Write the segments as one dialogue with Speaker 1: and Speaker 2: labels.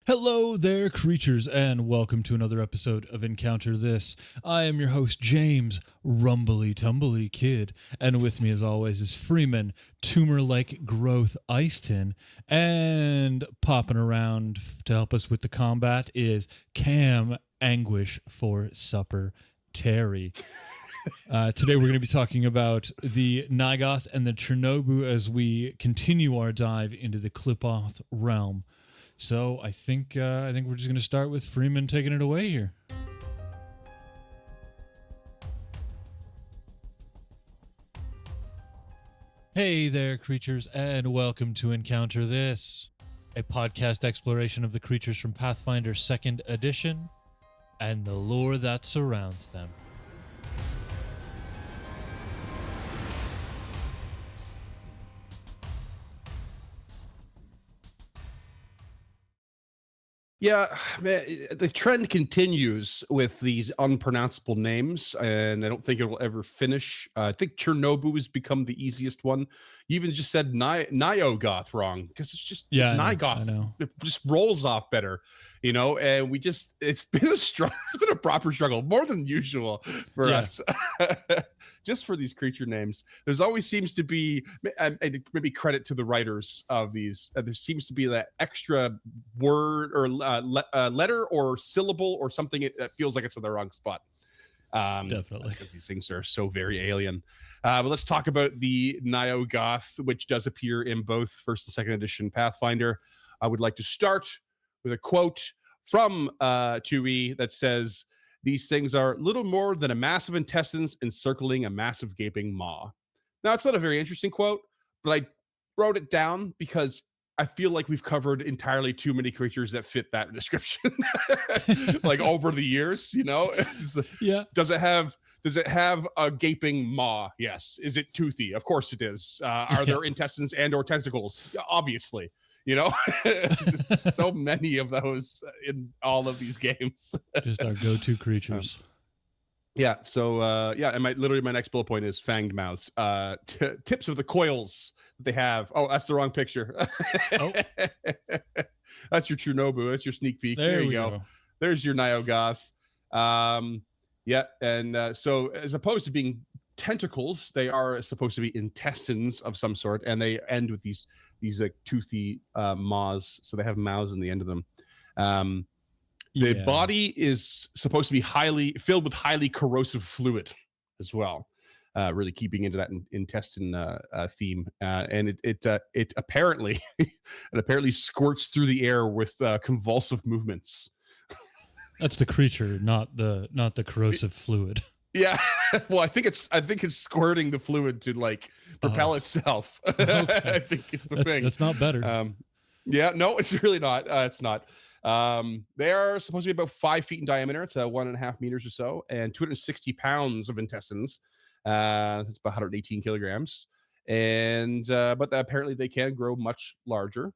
Speaker 1: Hello there, creatures, and welcome to another episode of Encounter This. I am your host, James Rumbly Tumbly Kid, and with me, as always, is Freeman, tumor-like growth Ice Tin, and popping around to help us with the combat is Cam Anguish for Supper Terry. Today we're going to be talking about the Nyogoth and the Chernobue as we continue our dive into the Qlippoth realm. So I think we're just going to start with Freeman taking it away here. Hey there, creatures, and welcome to Encounter This, a podcast exploration of the creatures from Pathfinder 2nd Edition and the lore that surrounds them.
Speaker 2: Yeah, man, the trend continues with these unpronounceable names, and I don't think it will ever finish. I think Chernobue has become the easiest one. You even just said Nyogoth wrong because it's just Nyogoth.
Speaker 1: I know.
Speaker 2: It just rolls off better, and it's been a struggle. It's been a proper struggle, more than usual for us. Just for these creature names, there's always seems to be, and maybe credit to the writers of these, there seems to be that extra word or letter or syllable or something that feels like it's in the wrong spot.
Speaker 1: Definitely,
Speaker 2: because these things are so very alien. But let's talk about the Nyogoth, which does appear in both first and second edition Pathfinder. I would like to start with a quote from 2E that says, "These things are little more than a mass of intestines encircling a massive gaping maw." Now, it's not a very interesting quote, but I wrote it down because I feel like we've covered entirely too many creatures that fit that description, like over the years.
Speaker 1: Yeah.
Speaker 2: Does it have a gaping maw? Yes. Is it toothy? Of course it is. Are there intestines and/or tentacles? Obviously. It's just so many of those in all of these games.
Speaker 1: Just our go-to creatures.
Speaker 2: So and my next bullet point is fanged mouths. Tips of the coils that they have. Oh, that's the wrong picture.
Speaker 1: Oh.
Speaker 2: That's your Chernobue. That's your sneak peek.
Speaker 1: There
Speaker 2: you
Speaker 1: we
Speaker 2: go. There's your Nyogoth. So as opposed to being tentacles, they are supposed to be intestines of some sort, and they end with these like toothy maws. So they have mouths in the end of them. The body is supposed to be filled with highly corrosive fluid as well, really keeping into that intestine theme. And it apparently squirts through the air with convulsive movements.
Speaker 1: That's the creature, not the corrosive fluid.
Speaker 2: Yeah, well, I think it's squirting the fluid to like propel itself. Okay. I think it's the thing.
Speaker 1: That's not better.
Speaker 2: No, it's really not. It's not. They are supposed to be about 5 feet in diameter. It's 1.5 meters or so, and 260 pounds of intestines. That's about 118 kilograms. And but apparently they can grow much larger.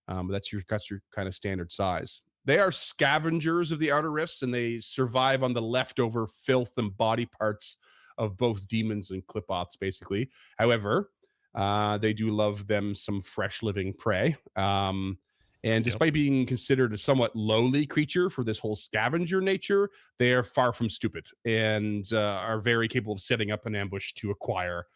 Speaker 2: That's your kind of standard size. They are scavengers of the outer rifts, and they survive on the leftover filth and body parts of both demons and Qlippoths, basically. However, they do love them some fresh living prey. And despite being considered a somewhat lowly creature for this whole scavenger nature, they are far from stupid and are very capable of setting up an ambush to acquire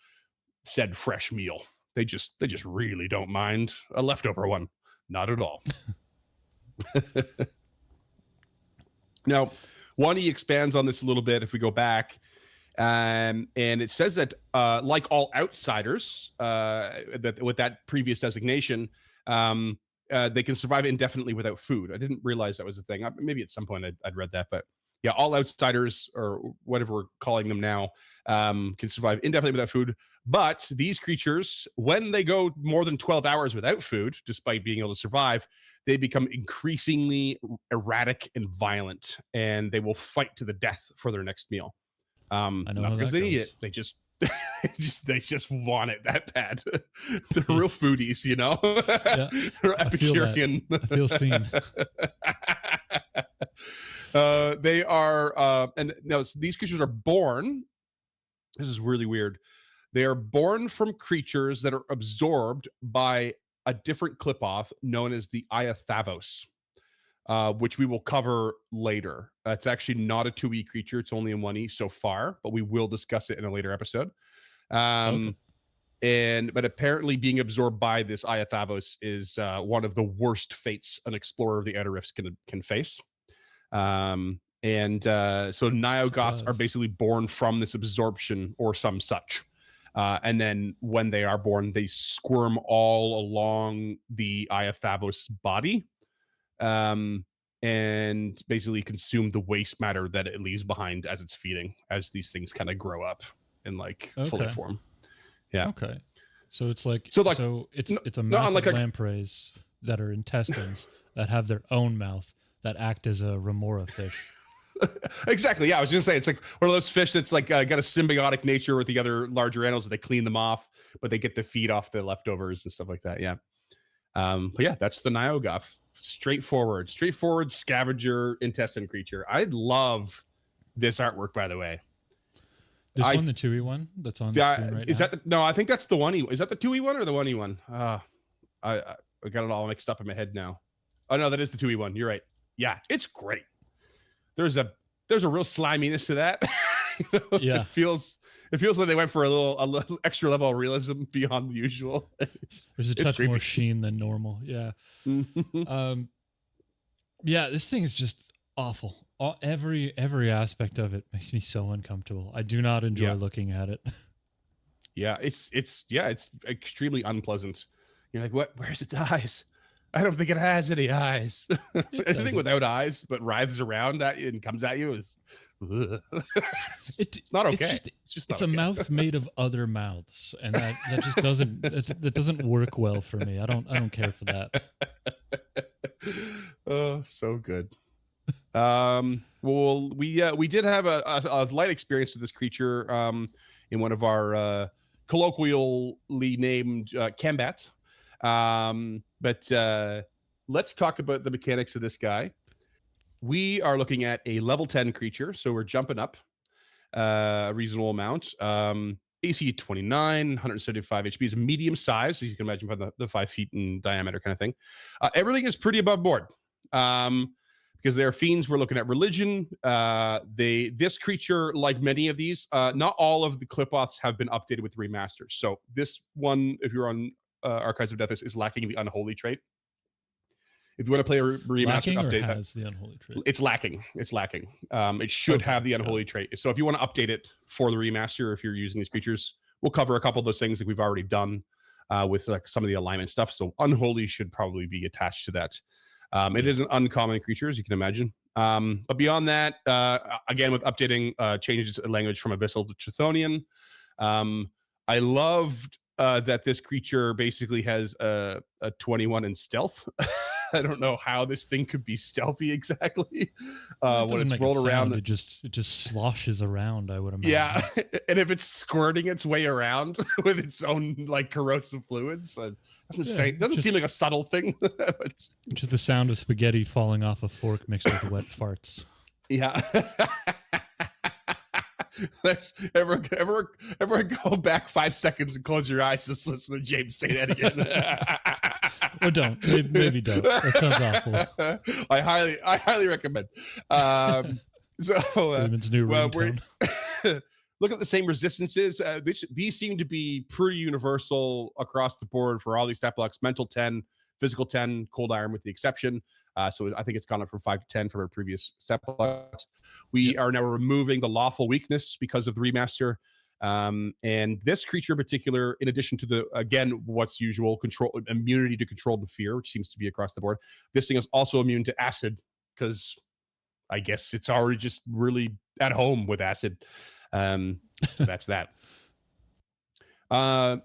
Speaker 2: said fresh meal. They just really don't mind a leftover one. Not at all. Now, 1E expands on this a little bit if we go back. And it says that like all outsiders, that with that previous designation, they can survive indefinitely without food. I didn't realize that was a thing. Maybe at some point I'd read that, but yeah, all outsiders, or whatever we're calling them now, can survive indefinitely without food. But these creatures, when they go more than 12 hours without food, despite being able to survive, they become increasingly erratic and violent, and they will fight to the death for their next meal. Not because they need it. They just want it that bad. They're real foodies,
Speaker 1: Yeah,
Speaker 2: They're Epicurean.
Speaker 1: I feel seen.
Speaker 2: They are, and no, these creatures are born. This is really weird. They are born from creatures that are absorbed by a different Qlippoth known as the Iathavos. which we will cover later. It's actually not a 2E creature. It's only in 1E so far, but we will discuss it in a later episode.
Speaker 1: Okay.
Speaker 2: But apparently being absorbed by this Eye of Thavos is one of the worst fates an explorer of the Outer Rifts can face. So Nyogoths are basically born from this absorption or some such. And then when they are born, they squirm all along the Eye of Thavos body, and basically consume the waste matter that it leaves behind as it's feeding, as these things kind of grow up in like fully form. Yeah.
Speaker 1: Okay. So it's like it's a massive lampreys that are intestines that have their own mouth that act as a remora fish.
Speaker 2: Exactly. Yeah, I was going to say it's like one of those fish that's like got a symbiotic nature with the other larger animals. That they clean them off, but they get to feed off the leftovers and stuff like that. Yeah. But yeah, that's the Nyogoth. Straightforward scavenger intestine creature. I love this artwork, by the way.
Speaker 1: The 2E one that's on the screen right now?
Speaker 2: No, I think that's the 1E. Is that the 2E one or the 1E one? I got it all mixed up in my head now. Oh no, that is the 2E one. You're right. Yeah, it's great. There's a real sliminess to that.
Speaker 1: Yeah,
Speaker 2: it feels like they went for a little extra level of realism beyond the usual.
Speaker 1: There's a touch more sheen than normal. Yeah. Yeah, this thing is just awful. Every aspect of it makes me so uncomfortable. I do not enjoy looking at it.
Speaker 2: Yeah, it's extremely unpleasant. You're like, what? Where's its eyes? I don't think it has any eyes. Anything without eyes but writhes around at you and comes at you is it's not okay.
Speaker 1: It's a mouth made of other mouths, and that just doesn't work well for me. I don't care for that.
Speaker 2: Oh, so good. Well, we did have a light experience with this creature in one of our colloquially named Kambats. But let's talk about the mechanics of this guy. We are looking at a level 10 creature, so we're jumping up a reasonable amount. AC 29, 175 HP is a medium size, so you can imagine from the 5 feet in diameter kind of thing. Everything is pretty above board. Because they're fiends, we're looking at religion. This creature, like many of these, not all of the Qlippoths have been updated with remasters. So this one, if you're on Archives of Death, is lacking the unholy trait. If you want to play a remastered update,
Speaker 1: has the unholy trait?
Speaker 2: It's lacking. It should have the unholy trait. So if you want to update it for the remaster, if you're using these creatures, we'll cover a couple of those things that we've already done with like some of the alignment stuff. So unholy should probably be attached to that. It is an uncommon creature, as you can imagine. But beyond that, again, with updating changes in language from Abyssal to Chthonian, I loved that this creature basically has a 21 in stealth. I don't know how this thing could be stealthy exactly. When it's rolled around,
Speaker 1: it just sloshes around, I would imagine.
Speaker 2: Yeah, and if it's squirting its way around with its own like corrosive fluids, doesn't seem like a subtle thing.
Speaker 1: Just the sound of spaghetti falling off a fork mixed with wet farts.
Speaker 2: Yeah. Ever go back 5 seconds and close your eyes, just listen to James say that again.
Speaker 1: Or don't. Maybe don't. That sounds awful.
Speaker 2: I highly recommend.
Speaker 1: Freeman's new ringtone.
Speaker 2: Look at the same resistances. These seem to be pretty universal across the board for all these stat blocks. Mental 10, physical 10, cold iron with the exception. So I think it's gone up from 5 to 10 from our previous stat blocks. We are now removing the lawful weakness because of the remaster. And this creature in particular, in addition to what's usual, immunity to control and fear, which seems to be across the board, this thing is also immune to acid because I guess it's already just really at home with acid. That's that.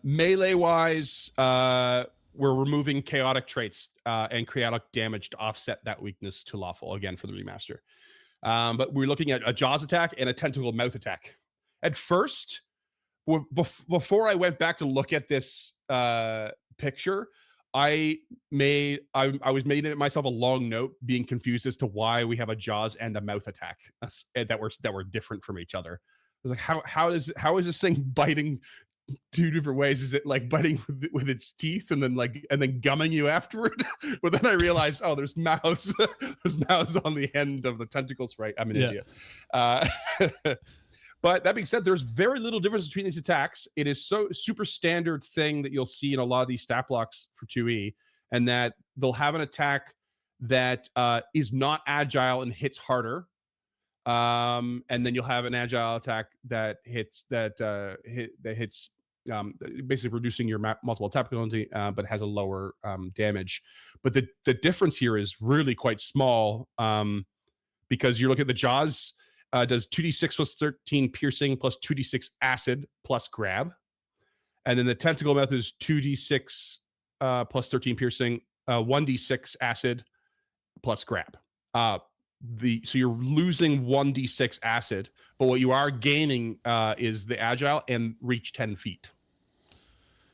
Speaker 2: Melee wise, we're removing chaotic traits and chaotic damage to offset that weakness to lawful again for the remaster. But we're looking at a jaws attack and a tentacle mouth attack. At first, before I went back to look at this picture, I was making myself a long note, being confused as to why we have a jaws and a mouth attack that were different from each other. I was like, how is this thing biting two different ways. Is it like biting with its teeth and then gumming you afterward? But then I realized, oh, there's mouths. There's mouths on the end of the tentacles. Right, I'm an idiot. But that being said, there's very little difference between these attacks. It is so super standard thing that you'll see in a lot of these stat blocks for 2E, and that they'll have an attack that is not agile and hits harder. And then you'll have an agile attack that hits basically reducing your multiple attack penalty, but has a lower damage. But the difference here is really quite small, because you look at the jaws. Does 2d6 plus 13 piercing plus 2d6 acid plus grab. And then the tentacle method is 2d6 plus 13 piercing, 1d6 acid plus grab. So you're losing 1d6 acid, but what you are gaining is the agile and reach 10 feet.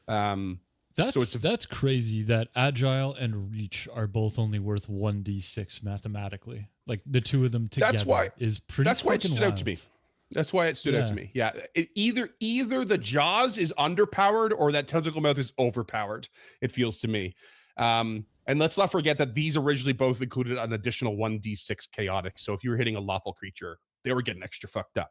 Speaker 1: That's crazy that agile and reach are both only worth 1d6 mathematically. Like the two of them together is pretty.
Speaker 2: That's why it stood out to me. That's why it stood out to me. Yeah, either the jaws is underpowered or that tentacle mouth is overpowered. It feels to me. And let's not forget that these originally both included an additional 1d6 chaotic. So if you were hitting a lawful creature, they were getting extra fucked up.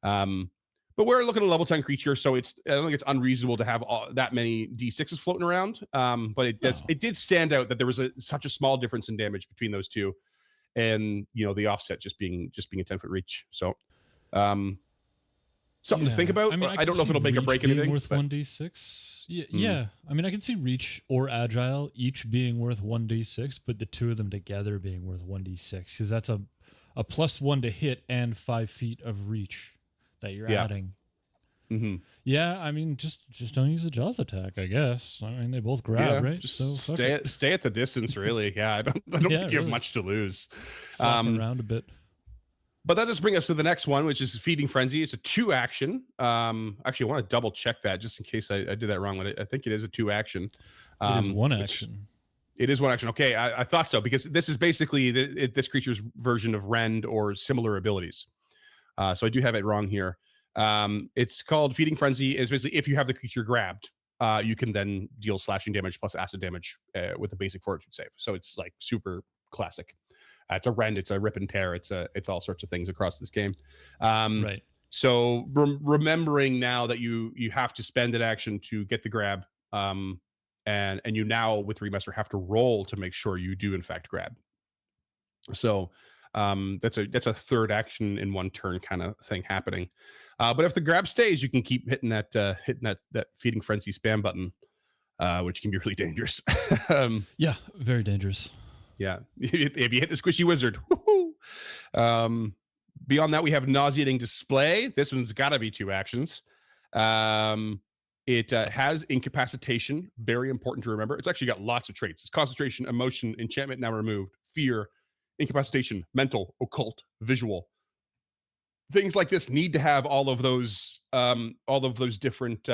Speaker 2: But we're looking at a level 10 creature, so I don't think it's unreasonable to have that many d6s floating around. But it did stand out that there was such a small difference in damage between those two, and the offset just being a 10-foot reach. So something to think about.
Speaker 1: I mean,
Speaker 2: I don't know if it'll make or break anything.
Speaker 1: Worth 1d6. Yeah. I mean, I can see reach or agile each being worth 1d6, but the two of them together being worth 1d6, because that's a +1 to hit and 5 feet of reach that you're adding.
Speaker 2: Mm-hmm.
Speaker 1: Yeah, I mean, just don't use a jaws attack, I guess. I mean, they both grab, right?
Speaker 2: Just stay at the distance, really. Yeah, I don't think you have much to lose.
Speaker 1: Around a bit.
Speaker 2: But that does bring us to the next one, which is Feeding Frenzy. It's a 2-action. Actually, I want to double check that just in case I did that wrong. I think it is a 2-action.
Speaker 1: It is 1 action.
Speaker 2: It is 1 action. Okay, I thought so, because this is basically this creature's version of Rend or similar abilities. So I do have it wrong here. It's called Feeding Frenzy. It's basically if you have the creature grabbed, you can then deal slashing damage plus acid damage with a basic fortitude save. So it's like super classic. It's a Rend, it's a rip and tear, it's all sorts of things across this game.
Speaker 1: Right.
Speaker 2: So remembering now that you have to spend an action to get the grab, and you now with Remaster have to roll to make sure you do in fact grab. So that's a third action in one turn kind of thing happening. But if the grab stays, you can keep hitting that Feeding Frenzy spam button, which can be really dangerous.
Speaker 1: Yeah, very dangerous.
Speaker 2: Yeah, if you hit the squishy wizard. Beyond that, we have Nauseating Display. This one's got to be 2 actions. It has Incapacitation, very important to remember. It's actually got lots of traits. It's Concentration, Emotion, Enchantment now removed, Fear, Incapacitation, Mental, Occult, Visual. Things like this need to have all of those different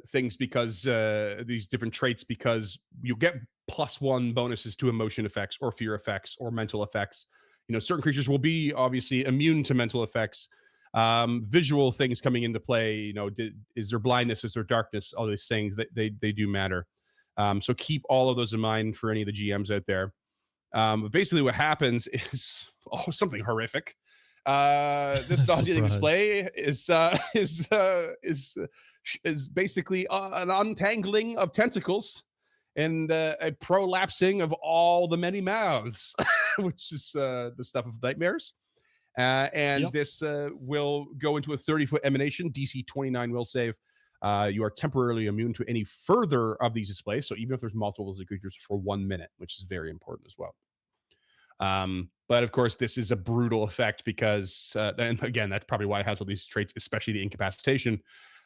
Speaker 2: things, because these different traits, because you get +1 bonuses to emotion effects or fear effects or mental effects. Certain creatures will be obviously immune to mental effects. Visual things coming into play. Is there blindness? Is there darkness? All these things that they do matter. So keep all of those in mind for any of the GMs out there. But basically, what happens is something horrific. This Nauseating Display is basically an untangling of tentacles and a prolapsing of all the many mouths, which is the stuff of nightmares. This will go into a 30-foot emanation, DC 29 will save. You are temporarily immune to any further of these displays. So even if there's multiples of creatures for 1 minute, which is very important as well. But of course, this is a brutal effect because, and again, that's probably why it has all these traits, especially the incapacitation.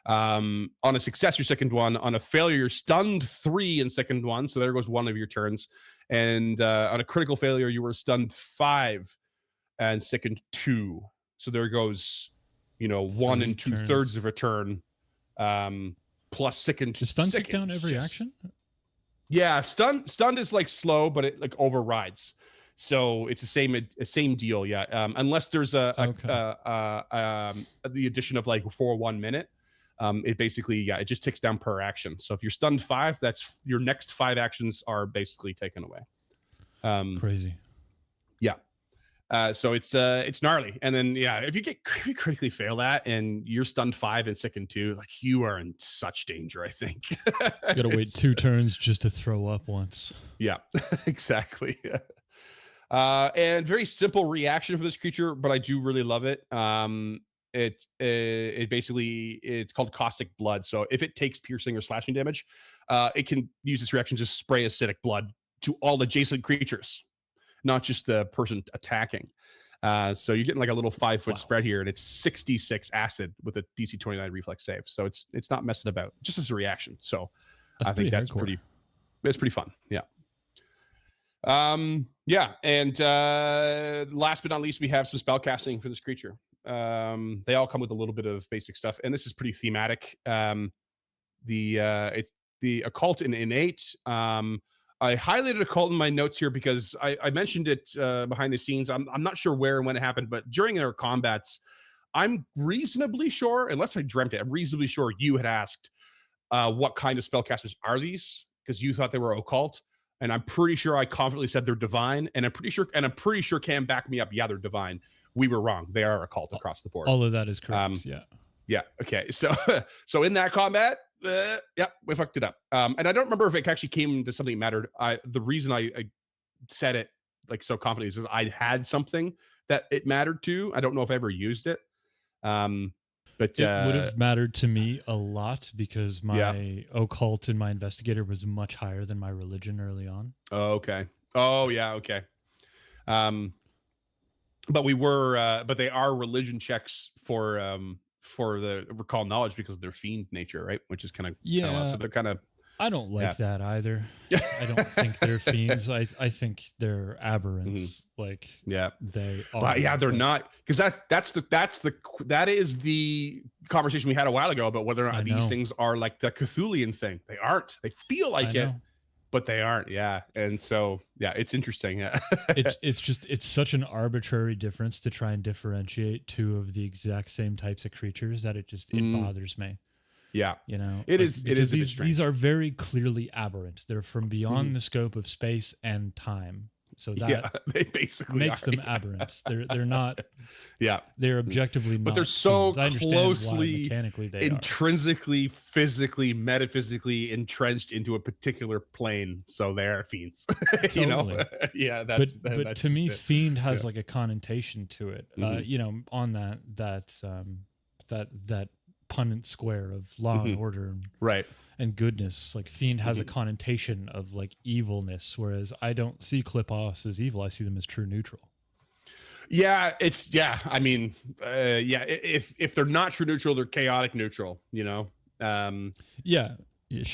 Speaker 2: On a success, your second one. On a failure, you're stunned 3 in second one. So there goes one of your turns. And on a critical failure, you were stunned 5 and second 2. So there goes, 1 and 2/3 of a turn. Plus second.
Speaker 1: Does stun take down every action?
Speaker 2: Yeah, stunned is like slow, but it like overrides. So it's the same deal. Yeah. Unless there's the addition of like for 1 minute. it basically, it just ticks down per action. So if you're stunned 5, that's your next 5 actions are basically taken away.
Speaker 1: Crazy.
Speaker 2: Yeah. So it's gnarly. And then if you critically fail that and you're stunned 5 and sickened 2, like you are in such danger, I think.
Speaker 1: You gotta wait 2 turns just to throw up once.
Speaker 2: Yeah, exactly. And very simple reaction for this creature, but I do really love it. It basically, it's called Caustic Blood. So if it takes piercing or slashing damage, it can use this reaction to spray acidic blood to all adjacent creatures, not just the person attacking. So you're getting like a little 5-foot spread here, and it's 66 acid with a DC 29 reflex save. So it's not messing about, just as a reaction. So I think that's pretty fun. Yeah. And last but not least, we have some spell casting for this creature. They all come with a little bit of basic stuff, and this is pretty thematic. It's the occult and innate. I highlighted occult in my notes here because I mentioned it behind the scenes. I'm not sure where and when it happened, but during our combats, I'm reasonably sure, unless I dreamt it, I'm reasonably sure you had asked what kind of spellcasters are these, because you thought they were occult. And I'm pretty sure I confidently said they're divine, and I'm pretty sure Cam backed me up. Yeah, they're divine. We were wrong. They are occult across the board.
Speaker 1: All of that is correct.
Speaker 2: Yeah. Okay. So in that combat, we fucked it up. And I don't remember if it actually came to something that mattered. The reason I said it like so confidently is I had something that it mattered to. I don't know if I ever used it. But
Speaker 1: it would have mattered to me a lot because my occult and my investigator was much higher than my religion early on.
Speaker 2: Oh, okay. Oh, yeah. Okay. But they are religion checks for the recall knowledge because of their fiend nature, right? Which is kind of odd. So they're kind of.
Speaker 1: I don't like that either. I don't think they're fiends. I think they're aberrants. Like they are.
Speaker 2: But they're not, because that is the conversation we had a while ago about whether or not these things are like the Cthulian thing. They aren't. They feel like it, but they aren't. Yeah, and so it's interesting. Yeah,
Speaker 1: it's such an arbitrary difference to try and differentiate 2 of the exact same types of creatures that it bothers me.
Speaker 2: Yeah,
Speaker 1: it is. These are very clearly aberrant. They're from beyond the scope of space and time. So that
Speaker 2: they basically
Speaker 1: makes them aberrant. They're not.
Speaker 2: Yeah,
Speaker 1: they're objectively not.
Speaker 2: But they're so closely,
Speaker 1: mechanically,
Speaker 2: intrinsically, physically, metaphysically entrenched into a particular plane. So they're fiends.
Speaker 1: Totally.
Speaker 2: But
Speaker 1: to me, fiend has like a connotation to it. On that Punnett square of law and order and goodness, like fiend has a connotation of like evilness, whereas I don't see Qlippoths as evil. I see them as true neutral.
Speaker 2: If they're not true neutral, they're chaotic neutral,
Speaker 1: sure.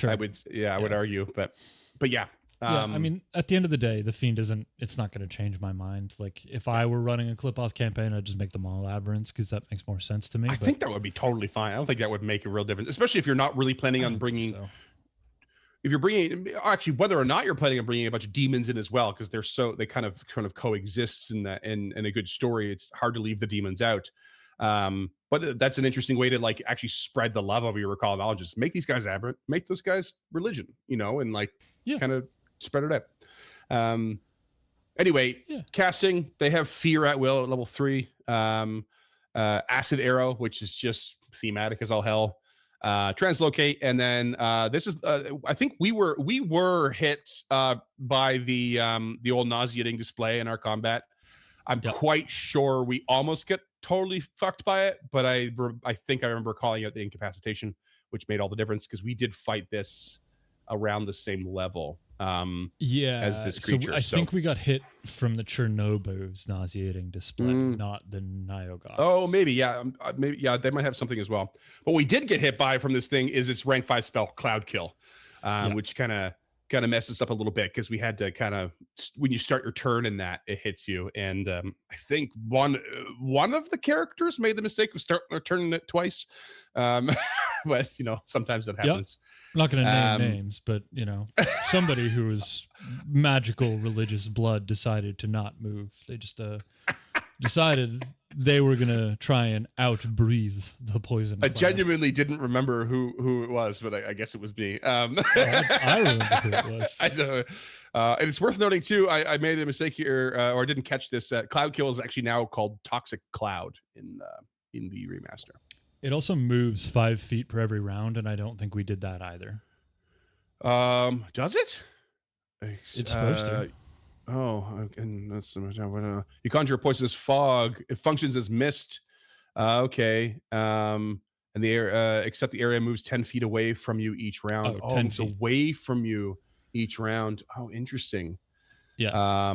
Speaker 2: I would argue, but
Speaker 1: I mean, at the end of the day, the fiend it's not going to change my mind. Like if I were running a Qlippoth campaign, I'd just make them all aberrants because that makes more sense to me.
Speaker 2: I think that would be totally fine. I don't think that would make a real difference, especially if you're not really planning on bringing. If you're bringing, actually, whether or not you're planning on bringing a bunch of demons in as well, because they kind of coexist in that in a good story. It's hard to leave the demons out. But that's an interesting way to like actually spread the love of your recall knowledge. Just make these guys aberrant, make those guys religion, and like kind of spread it out. Casting, they have fear at will at level 3. Acid arrow, which is just thematic as all hell. Translocate, and then this is I think we were hit by the old nauseating display in our combat. I'm quite sure we almost get totally fucked by it, but I think I remember calling out the incapacitation, which made all the difference because we did fight this around the same level as this creature.
Speaker 1: So I think we got hit from the Chernobue's nauseating display, not the Nyogoth.
Speaker 2: Oh, maybe, they might have something as well. What we did get hit by from this thing is its rank 5 spell, Cloud Kill, which kind of messes up a little bit because we had to kind of, when you start your turn in that, it hits you. And I think one of the characters made the mistake of turning it twice. But sometimes that happens.
Speaker 1: I'm not going to name names, but somebody who was magical religious blood decided to not move. They just decided they were gonna try and outbreathe the poison
Speaker 2: I
Speaker 1: cloud.
Speaker 2: genuinely didn't remember who it was, but I guess it was me.
Speaker 1: I remember who it was.
Speaker 2: I know. And it's worth noting too. I made a mistake here, or I didn't catch this. Cloud Kill is actually now called Toxic Cloud in the remaster.
Speaker 1: It also moves 5 feet per every round, and I don't think we did that either.
Speaker 2: Does it?
Speaker 1: It's supposed to.
Speaker 2: Oh, and that's you conjure a poisonous fog. It functions as mist. Okay. And the air, except the area moves 10 feet away from you each round.
Speaker 1: 10 feet
Speaker 2: away from you each round. Oh, interesting.
Speaker 1: Yeah.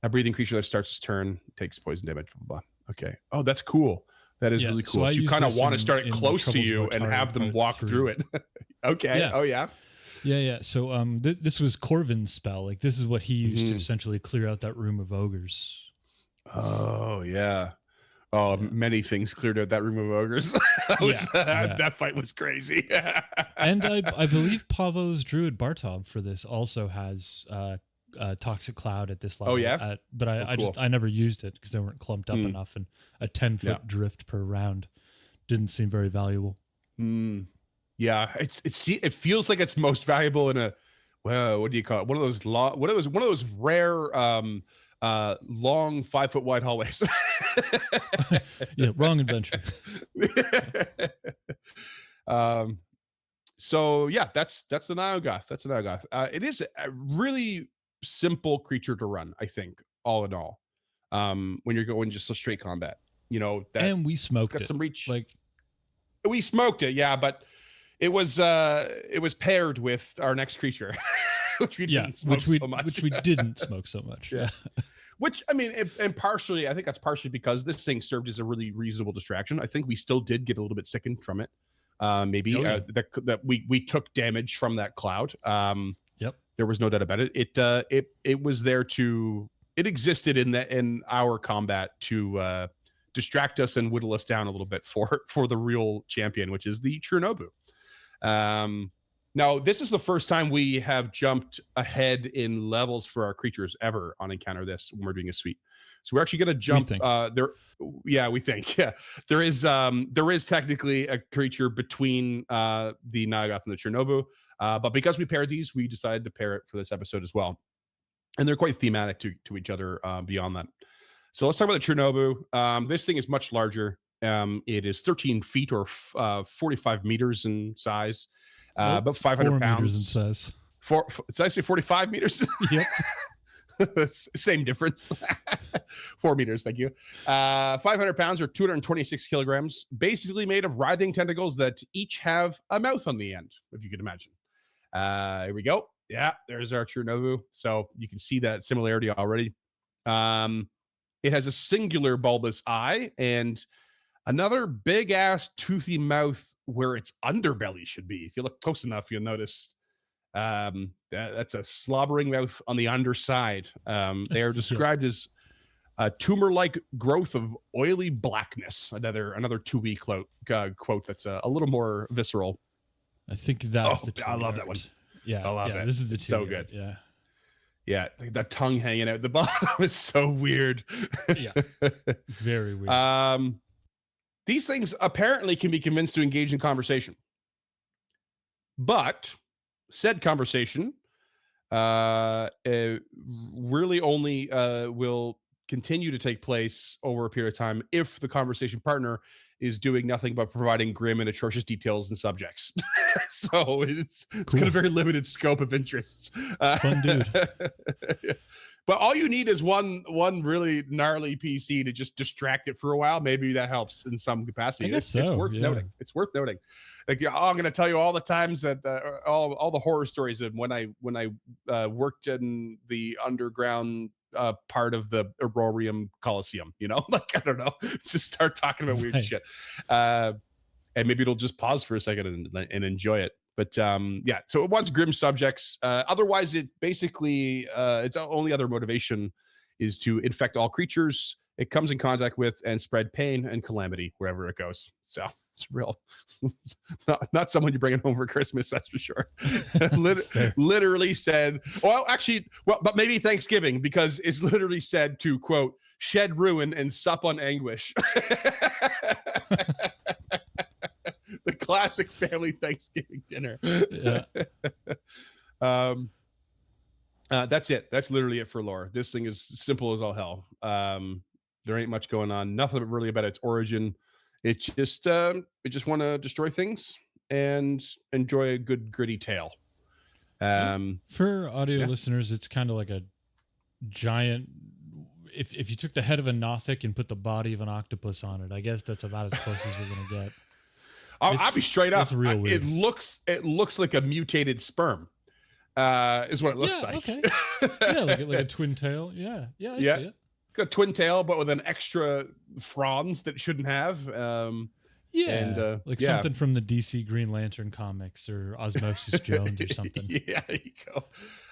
Speaker 2: A breathing creature that starts its turn takes poison damage. Blah, blah. Okay. Oh, that's cool. That is really cool. So you kind of want to start it close to you and have them walk through it. Okay. Yeah. Oh, yeah.
Speaker 1: Yeah. So this was Corvin's spell. Like, this is what he used to essentially clear out that room of ogres.
Speaker 2: Oh, yeah. Oh, many things cleared out that room of ogres. That fight was crazy.
Speaker 1: And I believe Pavo's druid Bartov for this also has Toxic Cloud at this level.
Speaker 2: Oh, yeah?
Speaker 1: But I never used it because they weren't clumped up enough, and a 10-foot drift per round didn't seem very valuable.
Speaker 2: Yeah, it feels like it's most valuable in a, well, what do you call it? One of those rare long 5 foot wide hallways.
Speaker 1: Yeah, wrong adventure.
Speaker 2: So yeah, that's the Nyogoth. It is a really simple creature to run, I think, all in all. When you're going just a straight combat,
Speaker 1: and we smoked
Speaker 2: got
Speaker 1: it.
Speaker 2: Some reach.
Speaker 1: Like,
Speaker 2: we smoked it, yeah, but it was paired with our next creature, which we didn't smoke so much.
Speaker 1: Which we didn't smoke so much. Yeah.
Speaker 2: Which, I mean, and partially, I think that's partially because this thing served as a really reasonable distraction. I think we still did get a little bit sickened from it. That we took damage from that cloud.
Speaker 1: Yep.
Speaker 2: There was no doubt about it. It was there it existed in our combat to distract us and whittle us down a little bit for the real champion, which is the Chernobue. Now, this is the first time we have jumped ahead in levels for our creatures ever on Encounter This when we're doing a suite. So we're actually going to jump there. Yeah, we think. Yeah, there is technically a creature between the Nyogoth and the Chernobue, but because we paired these, we decided to pair it for this episode as well, and they're quite thematic to each other beyond that. So let's talk about the Chernobue. This thing is much larger. It is 13 feet or 45 meters in size. About 500 pounds
Speaker 1: meters in size.
Speaker 2: Did I say 45 meters?
Speaker 1: Yep.
Speaker 2: Same difference. 4 meters. Thank you. 500 pounds or 226 kilograms, basically made of writhing tentacles that each have a mouth on the end, if you can imagine. Here we go. Yeah, there's our Chernobue. So you can see that similarity already. It has a singular bulbous eye and another big ass toothy mouth where its underbelly should be. If you look close enough, you'll notice that's a slobbering mouth on the underside. They are described as a tumor-like growth of oily blackness. Another 2E quote that's a little more visceral.
Speaker 1: I think that's the
Speaker 2: I love that one.
Speaker 1: Yeah,
Speaker 2: I love it.
Speaker 1: This is the
Speaker 2: so good.
Speaker 1: Yeah.
Speaker 2: Yeah, like that tongue hanging out the bottom is so weird.
Speaker 1: Yeah, very weird.
Speaker 2: These things apparently can be convinced to engage in conversation, but said conversation really only will continue to take place over a period of time if the conversation partner is doing nothing but providing grim and atrocious details and subjects. So it's got a very limited scope of interests.
Speaker 1: Fun dude.
Speaker 2: But all you need is one really gnarly PC to just distract it for a while. Maybe that helps in some capacity. It's worth noting. It's worth noting. Like, I'm going to tell you all the times that all the horror stories of when I worked in the underground part of the Aurorium Coliseum. Like, I don't know, just start talking about weird shit, and maybe it'll just pause for a second and enjoy it. But so it wants grim subjects. Otherwise, it basically its only other motivation is to infect all creatures. it comes in contact with and spread pain and calamity wherever it goes. So it's real, not someone you bring home for Christmas, that's for sure. Literally said, but maybe Thanksgiving, because it's literally said to, quote, shed ruin and sup on anguish. The classic family Thanksgiving dinner.
Speaker 1: Yeah.
Speaker 2: That's it. That's literally it for lore. This thing is simple as all hell. There ain't much going on. Nothing really about its origin. It just want to destroy things and enjoy a good gritty tale.
Speaker 1: For audio listeners, it's kind of like a giant. If you took the head of a Nothic and put the body of an octopus on it, I guess that's about as close as we're gonna get.
Speaker 2: I'll be straight up.
Speaker 1: Real weird.
Speaker 2: It looks like a mutated sperm. Is what it looks like.
Speaker 1: Okay. Yeah, like a twin tail. Yeah. I see it.
Speaker 2: It's got a twin tail, but with an extra fronds that it shouldn't have.
Speaker 1: Something from the DC Green Lantern comics or Osmosis Jones or something.
Speaker 2: Yeah, there you go.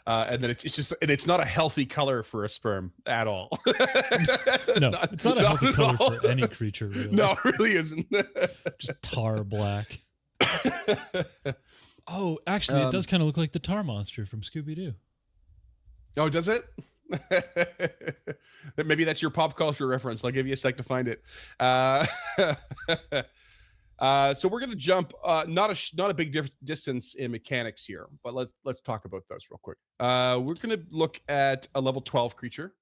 Speaker 2: And then it's not a healthy color for a sperm at all.
Speaker 1: No, it's not a healthy color for any creature, really.
Speaker 2: No, it really isn't.
Speaker 1: Just tar black. Oh, actually, it does kind of look like the tar monster from Scooby-Doo.
Speaker 2: Oh, does it? Maybe that's your pop culture reference. I'll give you a sec to find it. So we're going to jump not a big distance in mechanics here, but let's talk about those real quick. We're going to look at a level 12 creature,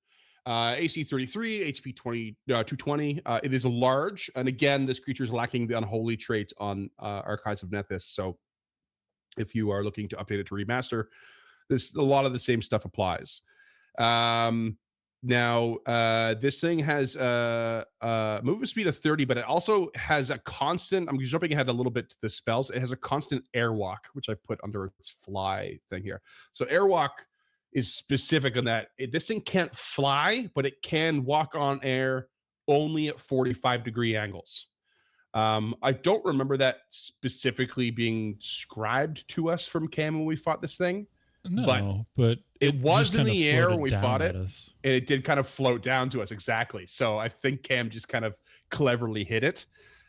Speaker 2: AC 33, HP 220. It is a large, and again, this creature is lacking the unholy trait on Archives of Nethys. So if you are looking to update it to remaster, a lot of the same stuff applies. Now, this thing has movement speed of 30, but it also has a constant, I'm jumping ahead a little bit to the spells. It has a constant airwalk, which I've put under its fly thing here. So airwalk is specific on that. This thing can't fly, but it can walk on air only at 45-degree angles. I don't remember that specifically being described to us from Cam when we fought this thing.
Speaker 1: No, but
Speaker 2: it was in the air when we fought it, and it did kind of float down to us. Exactly. So I think Cam just kind of cleverly hit it,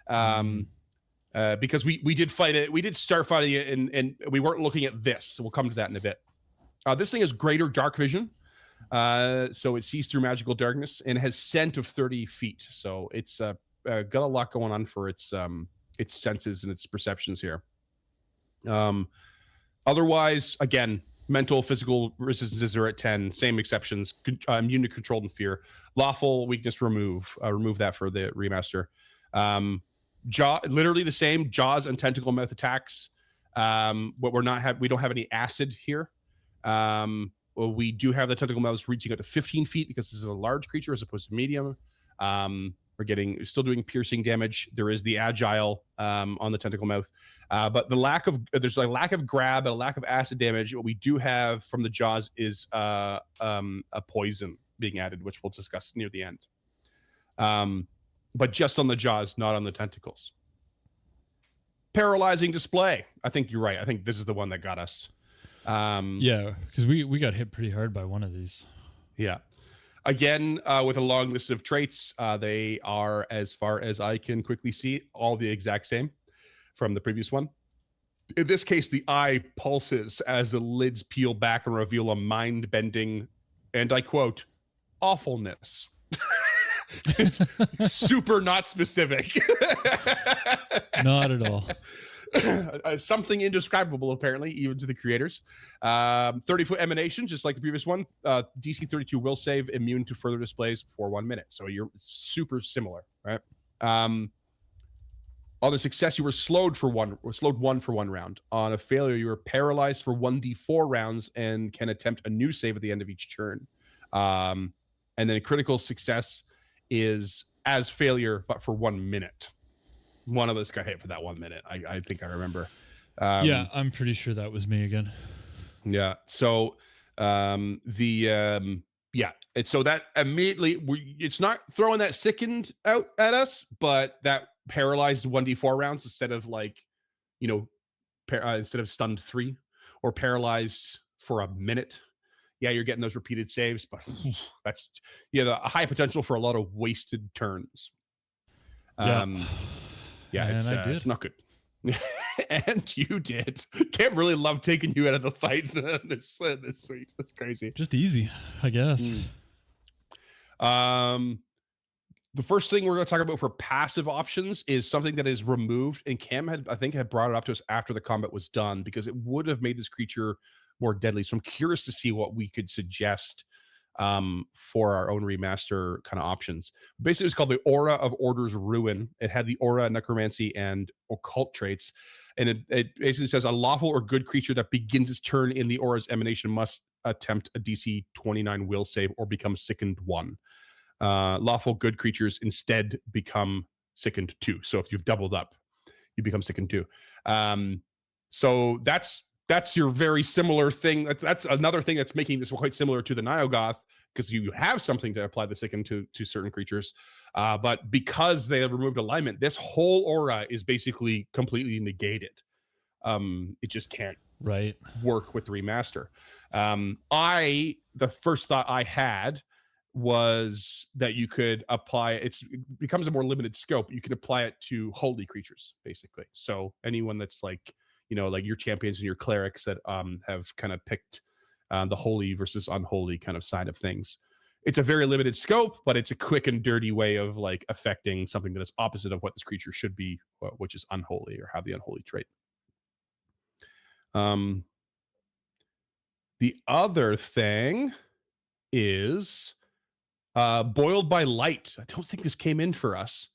Speaker 2: because we did fight it. We did start fighting it, and we weren't looking at this. So we'll come to that in a bit. This thing has greater dark vision, so it sees through magical darkness, and has scent of 30 feet. So it's got a lot going on for its senses and its perceptions here. Otherwise, again, mental, physical resistances are at 10. Same exceptions. Immune to control and fear. Lawful weakness remove. Remove that for the remaster. Jaw, literally the same. Jaws and tentacle mouth attacks. But we don't have any acid here. Well, we do have the tentacle mouths reaching up to 15 feet because this is a large creature as opposed to medium. We're still doing piercing damage. There is the agile on the tentacle mouth, but there's a lack of grab and a lack of acid damage. What we do have from the jaws is a poison being added, which we'll discuss near the end. But just on the jaws, not on the tentacles. Paralyzing display. I think you're right. I think this is the one that got us.
Speaker 1: Yeah, because we got hit pretty hard by one of these.
Speaker 2: Yeah. Again, with a long list of traits, they are, as far as I can quickly see, all the exact same from the previous one. In this case, the eye pulses as the lids peel back and reveal a mind-bending, and I quote, awfulness. It's super not specific.
Speaker 1: Not at all.
Speaker 2: Something indescribable, apparently, even to the creators. 30-foot emanation, just like the previous one. DC 32 will save, immune to further displays for 1 minute. So you're super similar, right? On a success, you were slowed one for 1 round. On a failure, you were paralyzed for 1d4 rounds and can attempt a new save at the end of each turn. And then a critical success is as failure, but for 1 minute. One of us got hit for that 1 minute. I think I remember.
Speaker 1: Yeah, I'm pretty sure that was me again.
Speaker 2: Yeah. So so that immediately it's not throwing that sickened out at us, but that paralyzed 1d4 rounds instead of instead of stunned 3 or paralyzed for a minute. yeah, you're getting those repeated saves, but that's a high potential for a lot of wasted turns.
Speaker 1: Yeah.
Speaker 2: Yeah,
Speaker 1: And I did.
Speaker 2: it's not good. And you did. Cam really love taking you out of the fight this week. That's crazy.
Speaker 1: Just easy, I guess.
Speaker 2: The first thing we're going to talk about for passive options is something that is removed, and Cam had brought it up to us after the combat was done because it would have made this creature more deadly. So I'm curious to see what we could suggest for our own remaster kind of options. Basically, it was called the Aura of Order's Ruin. It had the Aura, Necromancy, and Occult traits. And it basically says a lawful or good creature that begins its turn in the Aura's emanation must attempt a DC 29 will save or become sickened 1. Lawful good creatures instead become sickened 2. So if you've doubled up, you become sickened 2. So that's your very similar thing. That's another thing that's making this quite similar to the Nyogoth, because you have something to apply the sicken to certain creatures. But because they have removed alignment, this whole aura is basically completely negated. It just can't work with the remaster. The first thought I had was that you could apply it becomes a more limited scope. You can apply it to holy creatures, basically. So anyone that's like your champions and your clerics that have kind of picked the holy versus unholy kind of side of things. It's a very limited scope, but it's a quick and dirty way of like affecting something that is opposite of what this creature should be, which is unholy or have the unholy trait. The other thing is Boiled by Light. I don't think this came in for us.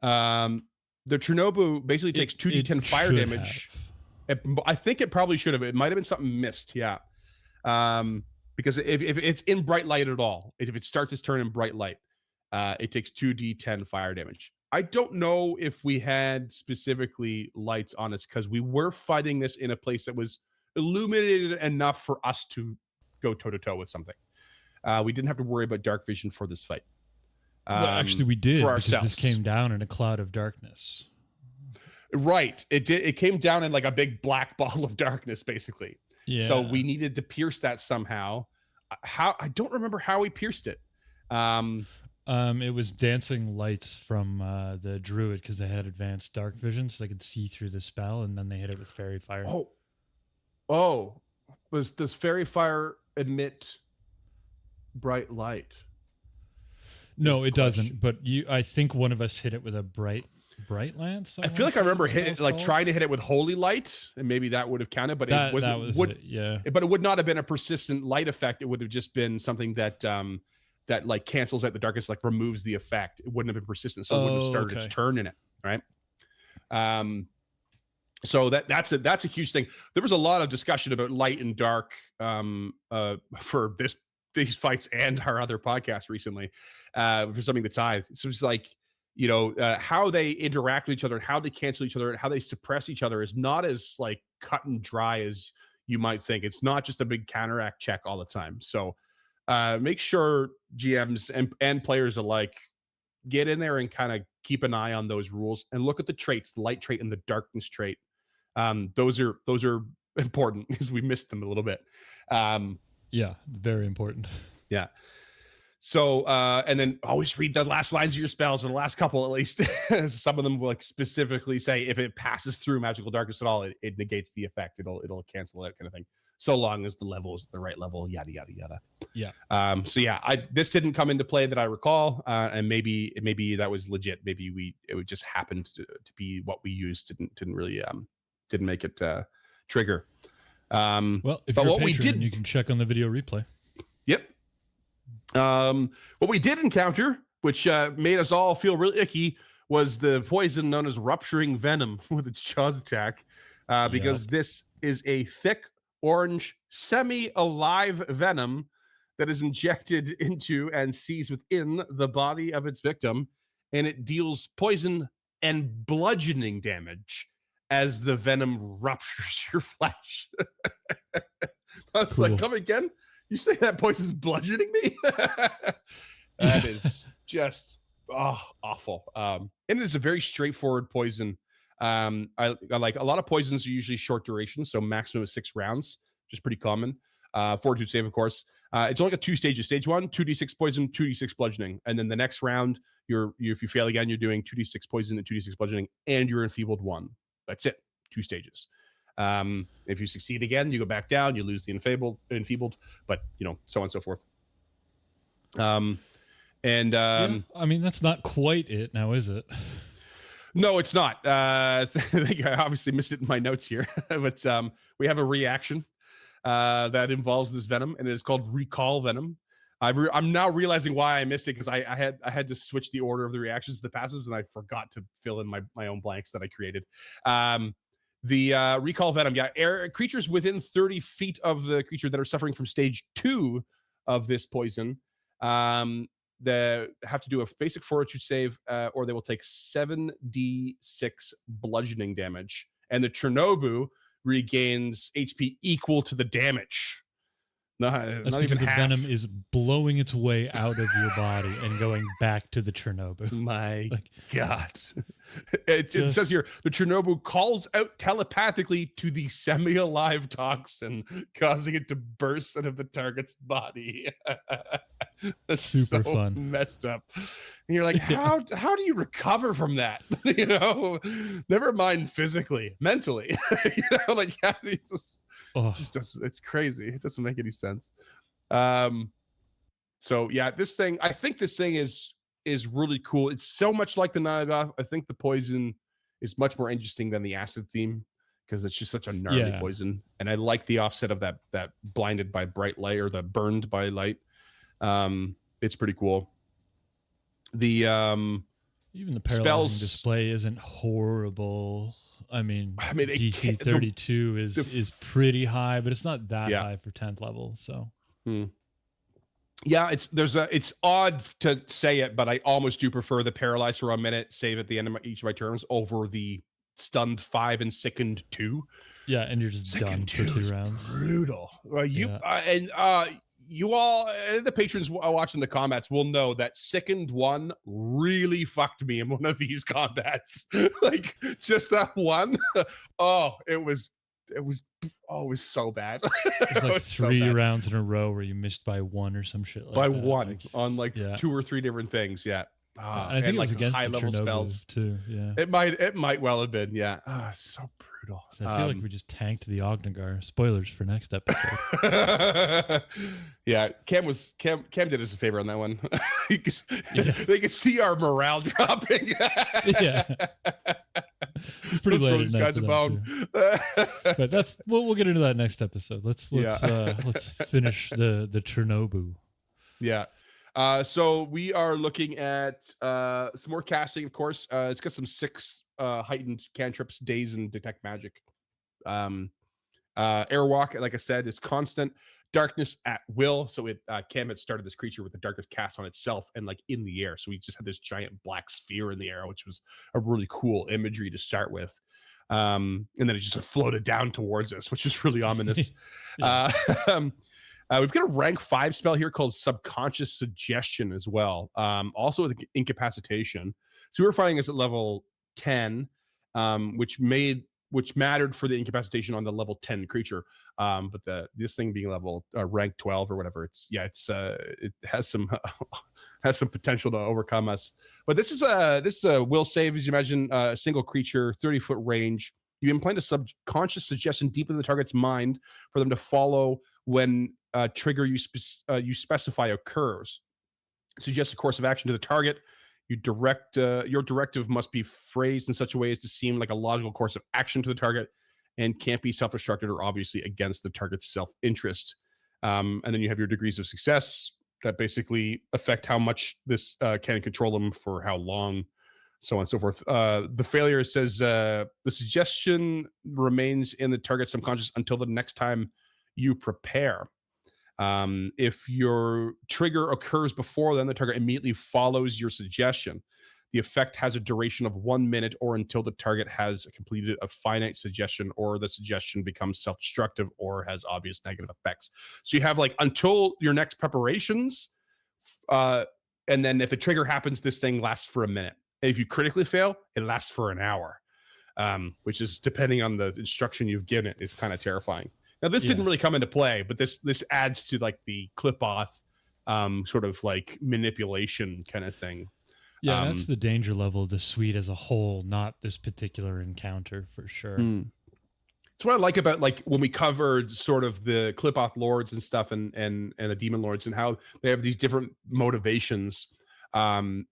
Speaker 2: The Chernobue basically takes 2d10 fire damage. I think it probably should have. It might have been something missed. Yeah. Because if it's in bright light at all, if it starts its turn in bright light, it takes 2d10 fire damage. I don't know if we had specifically lights on us because we were fighting this in a place that was illuminated enough for us to go toe-to-toe with something. We didn't have to worry about dark vision for this fight.
Speaker 1: Well, actually, we did
Speaker 2: for
Speaker 1: because
Speaker 2: ourselves.
Speaker 1: this came down in a cloud of darkness.
Speaker 2: Right. It did. It came down in like a big black ball of darkness, basically.
Speaker 1: Yeah.
Speaker 2: So we needed to pierce that somehow. I don't remember how we pierced it.
Speaker 1: It was dancing lights from the druid because they had advanced dark vision, so they could see through the spell, and then they hit it with fairy fire.
Speaker 2: Does fairy fire emit bright light?
Speaker 1: No, it doesn't. But I think one of us hit it with a bright lance.
Speaker 2: I feel like I remember trying to hit it with holy light, and maybe that would have counted. But it would not have been a persistent light effect. It would have just been something that that like cancels out the darkness, like removes the effect. It wouldn't have been persistent, so it wouldn't have started its turn in it, right? So that's a huge thing. There was a lot of discussion about light and dark for these fights and our other podcast recently for something that's high. So it's like, how they interact with each other and how they cancel each other and how they suppress each other is not as like cut and dry as you might think. It's not just a big counteract check all the time. So make sure GMs and players alike get in there and kind of keep an eye on those rules and look at the traits, the light trait and the darkness trait. Those are important because we missed them a little bit.
Speaker 1: Yeah, very important.
Speaker 2: Yeah. So, and then always read the last lines of your spells, or the last couple at least. Some of them will like specifically say if it passes through magical darkness at all, it negates the effect. It'll cancel it, kind of thing. So long as the level is the right level, yada yada yada.
Speaker 1: Yeah.
Speaker 2: So yeah, this didn't come into play that I recall, and maybe that was legit. Maybe it would just happened to be what we used. Didn't really didn't make it trigger.
Speaker 1: Well, if you're a patron, you can check on the video replay.
Speaker 2: Yep. What we did encounter, which made us all feel really icky, was the poison known as rupturing venom with its jaws attack, because this is a thick orange semi-alive venom that is injected into and seized within the body of its victim, and it deals poison and bludgeoning damage as the venom ruptures your flesh. I was like, come again? You say that poison's bludgeoning me? That is just awful. And it is a very straightforward poison. I like a lot of poisons are usually short duration, so maximum of 6 rounds, which is pretty common. Fortitude save, of course. It's only got 2 stages. Stage 1, 2d6 poison, 2d6 bludgeoning. And then the next round, if you fail again, you're doing 2d6 poison and 2d6 bludgeoning, and you're enfeebled 1. That's it. 2 stages. If you succeed again, you go back down, you lose the enfeebled, but so on and so forth.
Speaker 1: I mean, that's not quite it now, is it?
Speaker 2: No, it's not. I think I obviously missed it in my notes here, but we have a reaction that involves this venom, and it is called Recall Venom. I'm now realizing why I missed it, because I had to switch the order of the reactions to the passives, and I forgot to fill in my own blanks that I created. The Recall Venom, creatures within 30 feet of the creature that are suffering from stage 2 of this poison, they have to do a basic fortitude save, or they will take 7d6 bludgeoning damage, and the Chernobue regains HP equal to the damage.
Speaker 1: That's because the venom is blowing its way out of your body and going back to the Chernobue.
Speaker 2: My God. It says here, the Chernobue calls out telepathically to the semi-alive toxin, causing it to burst out of the target's body. That's super fun. Messed up. And you're like, how do you recover from that? Never mind physically, mentally. How do you it's crazy. It doesn't make any sense. So yeah, I think this thing is really cool. It's so much like the Nyogoth. I think the poison is much more interesting than the acid theme, because it's just such a gnarly poison. And I like the offset of that blinded by bright light, or the burned by light. It's pretty cool. The
Speaker 1: even the paralyzing display isn't horrible. I mean DC 32 is pretty high, but it's not that high for 10th level. So
Speaker 2: it's odd to say it, but I almost do prefer the paralyzed for a minute save at the end of each of my turns over the stunned 5 and sickened 2.
Speaker 1: Yeah, and you're just done for 2 rounds.
Speaker 2: Brutal. You all, the patrons watching the combats will know that sickened 1 really fucked me in one of these combats. Just that one. It was so bad.
Speaker 1: It was 3 rounds in a row where you missed by 1 or some shit like
Speaker 2: by
Speaker 1: that.
Speaker 2: One on 2 or 3 different things. Yeah.
Speaker 1: And I think it was against high level spells too. Yeah,
Speaker 2: it might well have been. Yeah, so brutal.
Speaker 1: So I feel like we just tanked the Ognagar. Spoilers for next episode.
Speaker 2: Yeah, Cam did us a favor on that one. They could see our morale dropping.
Speaker 1: Yeah, it's pretty late. These guys a bone. But that's we'll get into that next episode. Let's finish the Chernobue.
Speaker 2: Yeah. So we are looking at some more casting, of course. It's got some 6 heightened cantrips, daze, and detect magic. Airwalk, like I said, is constant. Darkness at will. So Cam had started this creature with the darkness cast on itself and in the air. So we just had this giant black sphere in the air, which was a really cool imagery to start with. And then it just floated down towards us, which is really ominous. We've got a rank 5 spell here called Subconscious Suggestion as well. Also with incapacitation. So we were fighting this at level 10, which mattered for the incapacitation on the level 10 creature. But this thing being level rank 12 or whatever, it has some has some potential to overcome us. But this is a will save, as you imagine, a single creature, 30-foot range. You implant a subconscious suggestion deep in the target's mind for them to follow when trigger you specify occurs. Suggest a course of action to the target. Your directive must be phrased in such a way as to seem like a logical course of action to the target, and can't be self-destructive or obviously against the target's self-interest. And then you have your degrees of success that basically affect how much this can control them for how long, so on and so forth. The failure says the suggestion remains in the target's subconscious until the next time you prepare. If your trigger occurs before then, the target immediately follows your suggestion. The effect has a duration of 1 minute or until the target has completed a finite suggestion or the suggestion becomes self-destructive or has obvious negative effects. So you have until your next preparations, and then if the trigger happens, this thing lasts for a minute. If you critically fail, it lasts for an hour, which is, depending on the instruction you've given it, is kind of terrifying. Now this
Speaker 1: Yeah.
Speaker 2: didn't really come into play, but this adds to like the Qlippoth sort of like manipulation kind of thing.
Speaker 1: Yeah, that's the danger level of the suite as a whole, not this particular encounter for sure.
Speaker 2: It's what I like about like when we covered sort of the Qlippoth lords and stuff and the demon lords and how they have these different motivations. And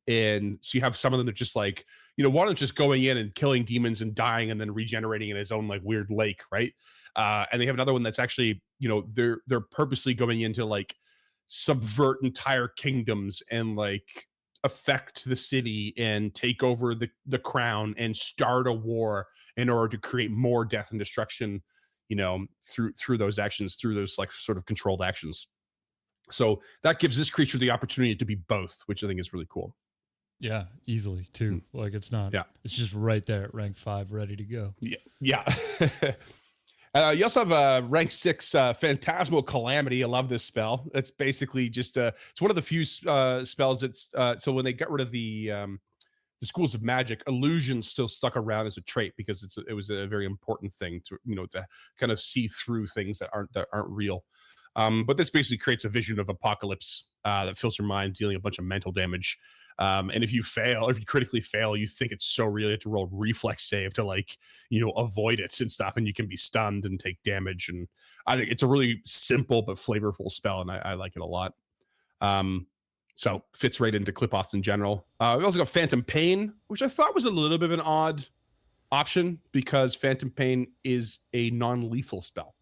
Speaker 2: so you have some of them that just like, one is just going in and killing demons and dying and then regenerating in his own like weird lake, right? And they have another one that's actually, they're purposely going in to like subvert entire kingdoms and like affect the city and take over the crown and start a war in order to create more death and destruction, through those actions, through those like sort of controlled actions. So that gives this creature the opportunity to be both, which I think is really cool.
Speaker 1: Yeah, easily too. Like it's not.
Speaker 2: Yeah,
Speaker 1: it's just right there at rank 5, ready to go.
Speaker 2: Yeah. You also have rank 6 Phantasmal Calamity. I love this spell. It's basically just it's one of the few spells that's so when they got rid of the schools of magic, illusion still stuck around as a trait because it was a very important thing to to kind of see through things that aren't real. But this basically creates a vision of apocalypse that fills your mind, dealing a bunch of mental damage. And if you critically fail, you think it's so real, you have to roll reflex save to like, avoid it and stuff. And you can be stunned and take damage. And I think it's a really simple but flavorful spell. And I like it a lot. So fits right into Qlippoths in general. We also got Phantom Pain, which I thought was a little bit of an odd option because Phantom Pain is a non-lethal spell.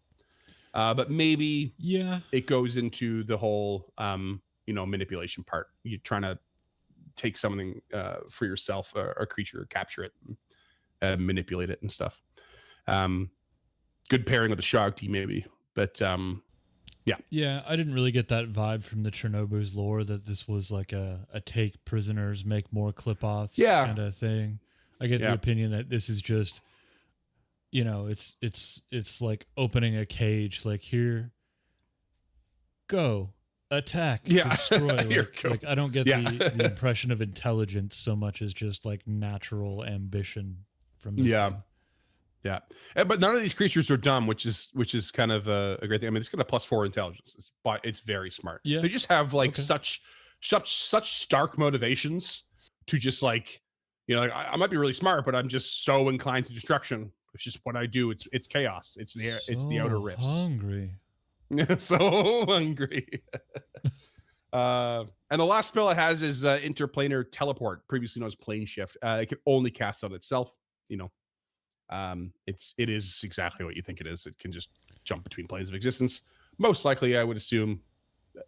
Speaker 2: But maybe it goes into the whole, manipulation part. You're trying to take something for yourself, a creature, capture it, and manipulate it and stuff. Good pairing with the Shagti maybe, but yeah,
Speaker 1: I didn't really get that vibe from the Chernobue's lore that this was like a take prisoners, make more Qlippoths kind of thing. I get the opinion that this is just, it's like opening a cage, like here, go. Attack, destroy. Like I don't get the impression of intelligence so much as just like natural ambition from this thing.
Speaker 2: But none of these creatures are dumb, which is kind of a great thing. I mean, it's got a +4 intelligence, but it's very smart. They just have like such stark motivations to just like, like I might be really smart, but I'm just so inclined to destruction. It's just what I do. It's chaos. It's the outer rifts.
Speaker 1: Hungry.
Speaker 2: So hungry. And the last spell it has is interplanar teleport, previously known as plane shift. It can only cast on itself. It is exactly what you think it is. It can just jump between planes of existence. Most likely, I would assume,